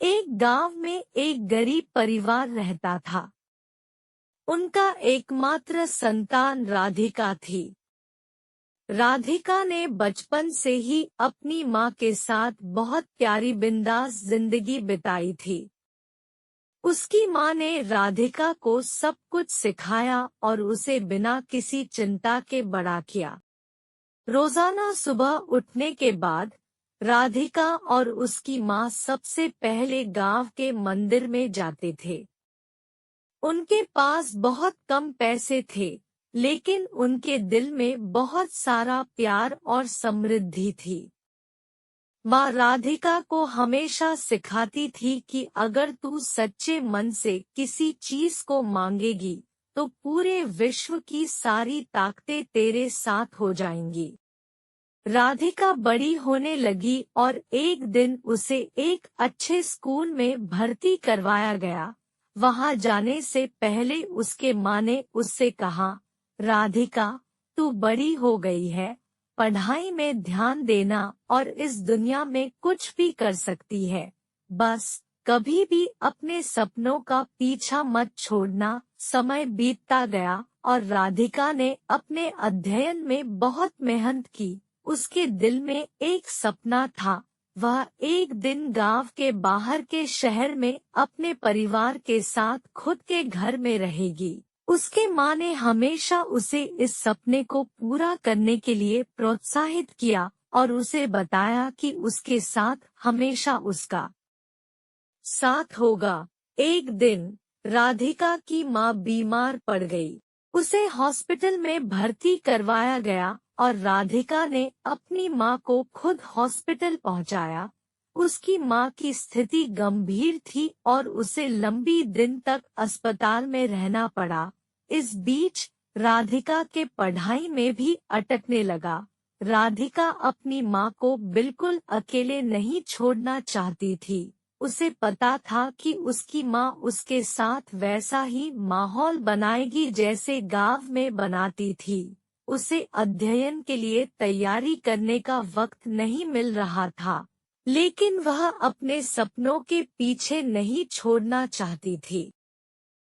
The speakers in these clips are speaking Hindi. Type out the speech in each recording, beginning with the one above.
एक गांव में एक गरीब परिवार रहता था। उनका एकमात्र संतान राधिका थी। राधिका ने बचपन से ही अपनी माँ के साथ बहुत प्यारी बिंदास जिंदगी बिताई थी। उसकी माँ ने राधिका को सब कुछ सिखाया और उसे बिना किसी चिंता के बड़ा किया। रोजाना सुबह उठने के बाद राधिका और उसकी माँ सबसे पहले गांव के मंदिर में जाते थे। उनके पास बहुत कम पैसे थे, लेकिन उनके दिल में बहुत सारा प्यार और समृद्धि थी। माँ राधिका को हमेशा सिखाती थी कि अगर तू सच्चे मन से किसी चीज को मांगेगी तो पूरे विश्व की सारी ताकतें तेरे साथ हो जाएंगी। राधिका बड़ी होने लगी और एक दिन उसे एक अच्छे स्कूल में भर्ती करवाया गया। वहां जाने से पहले उसके माँ ने उससे कहा, राधिका, तू बड़ी हो गई है, पढ़ाई में ध्यान देना और इस दुनिया में कुछ भी कर सकती है। बस कभी भी अपने सपनों का पीछा मत छोड़ना। समय बीतता गया और राधिका ने अपने अध्ययन में बहुत मेहनत की। उसके दिल में एक सपना था। वह एक दिन गांव के बाहर के शहर में अपने परिवार के साथ खुद के घर में रहेगी। उसके माँ ने हमेशा उसे इस सपने को पूरा करने के लिए प्रोत्साहित किया और उसे बताया कि उसके साथ हमेशा उसका साथ होगा। एक दिन राधिका की माँ बीमार पड़ गई। उसे हॉस्पिटल में भर्ती करवाया गया और राधिका ने अपनी माँ को खुद हॉस्पिटल पहुंचाया। उसकी माँ की स्थिति गंभीर थी और उसे लंबी दिन तक अस्पताल में रहना पड़ा। इस बीच राधिका के पढ़ाई में भी अटकने लगा। राधिका अपनी माँ को बिल्कुल अकेले नहीं छोड़ना चाहती थी। उसे पता था कि उसकी माँ उसके साथ वैसा ही माहौल बनाएगी जैसे गांव में बनाती थी। उसे अध्ययन के लिए तैयारी करने का वक्त नहीं मिल रहा था, लेकिन वह अपने सपनों के पीछे नहीं छोड़ना चाहती थी।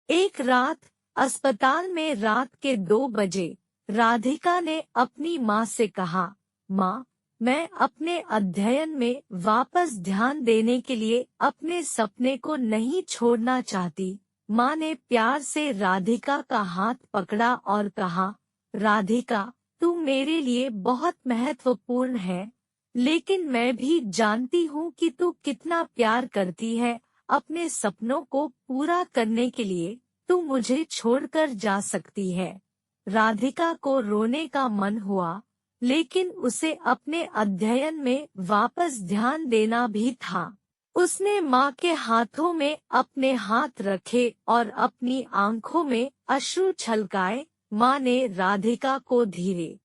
एक रात अस्पताल में रात के 2 बजे राधिका ने अपनी माँ से कहा, माँ, मैं अपने अध्ययन में वापस ध्यान देने के लिए अपने सपने को नहीं छोड़ना चाहती। माँ ने प्यार से राधिका का हाथ पकड़ा और कहा, राधिका, तू मेरे लिए बहुत महत्वपूर्ण है, लेकिन मैं भी जानती हूँ कि तू कितना प्यार करती है। अपने सपनों को पूरा करने के लिए तू मुझे छोड़कर जा सकती है। राधिका को रोने का मन हुआ, लेकिन उसे अपने अध्ययन में वापस ध्यान देना भी था। उसने माँ के हाथों में अपने हाथ रखे और अपनी आंखों में अश्रु छलकाए। माँ ने राधिका को धीरे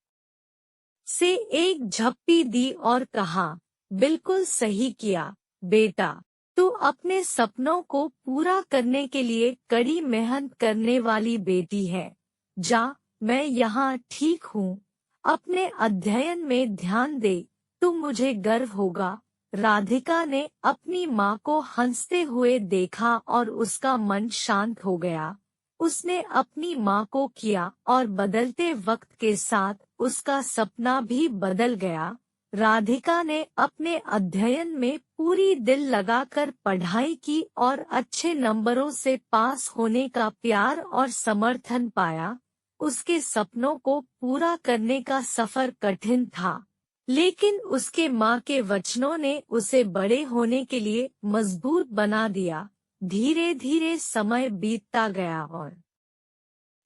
से एक झप्पी दी और कहा, बिल्कुल सही किया बेटा, तू अपने सपनों को पूरा करने के लिए कड़ी मेहनत करने वाली बेटी है। जा, मैं यहाँ ठीक हूँ, अपने अध्ययन में ध्यान दे, तू मुझे गर्व होगा। राधिका ने अपनी माँ को हंसते हुए देखा और उसका मन शांत हो गया। उसने अपनी माँ को किया और बदलते वक्त के साथ उसका सपना भी बदल गया। राधिका ने अपने अध्ययन में पूरी दिल लगाकर पढ़ाई की और अच्छे नंबरों से पास होने का प्यार और समर्थन पाया। उसके सपनों को पूरा करने का सफर कठिन था, लेकिन उसके माँ के वचनों ने उसे बड़े होने के लिए मजबूर बना दिया। धीरे धीरे समय बीतता गया और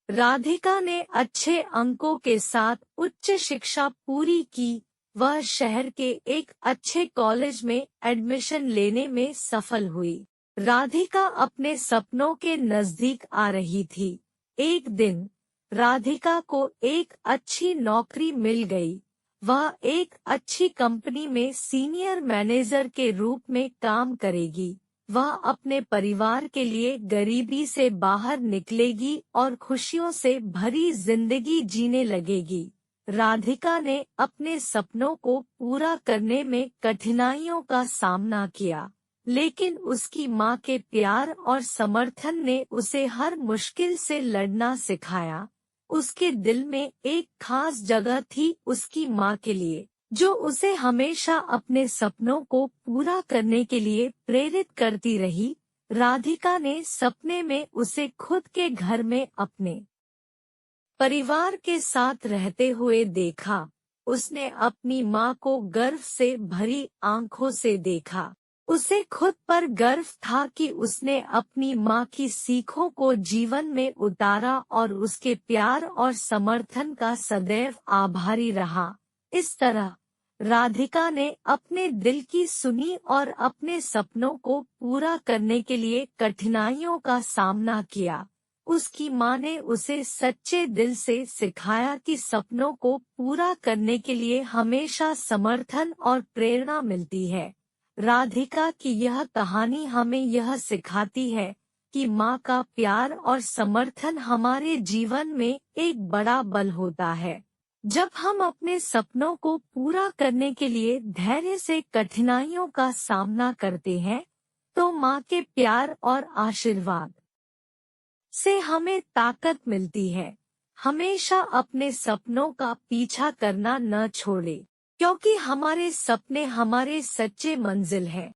राधिका ने अच्छे अंकों के साथ उच्च शिक्षा पूरी की। वह शहर के एक अच्छे कॉलेज में एडमिशन लेने में सफल हुई। राधिका अपने सपनों के नजदीक आ रही थी। एक दिन राधिका को एक अच्छी नौकरी मिल गई। वह एक अच्छी कंपनी में सीनियर मैनेजर के रूप में काम करेगी। वह अपने परिवार के लिए गरीबी से बाहर निकलेगी और खुशियों से भरी जिंदगी जीने लगेगी। राधिका ने अपने सपनों को पूरा करने में कठिनाइयों का सामना किया, लेकिन उसकी माँ के प्यार और समर्थन ने उसे हर मुश्किल से लड़ना सिखाया। उसके दिल में एक खास जगह थी उसकी माँ के लिए, जो उसे हमेशा अपने सपनों को पूरा करने के लिए प्रेरित करती रही। राधिका ने सपने में उसे खुद के घर में अपने परिवार के साथ रहते हुए देखा। उसने अपनी माँ को गर्व से भरी आंखों से देखा। उसे खुद पर गर्व था कि उसने अपनी माँ की सीखों को जीवन में उतारा और उसके प्यार और समर्थन का सदैव आभारी रहा। इस तरह राधिका ने अपने दिल की सुनी और अपने सपनों को पूरा करने के लिए कठिनाइयों का सामना किया। उसकी माँ ने उसे सच्चे दिल से सिखाया कि सपनों को पूरा करने के लिए हमेशा समर्थन और प्रेरणा मिलती है। राधिका की यह कहानी हमें यह सिखाती है कि माँ का प्यार और समर्थन हमारे जीवन में एक बड़ा बल होता है। जब हम अपने सपनों को पूरा करने के लिए धैर्य से कठिनाइयों का सामना करते हैं, तो माँ के प्यार और आशीर्वाद से हमें ताकत मिलती है। हमेशा अपने सपनों का पीछा करना न छोड़े, क्योंकि हमारे सपने हमारे सच्चे मंजिल है।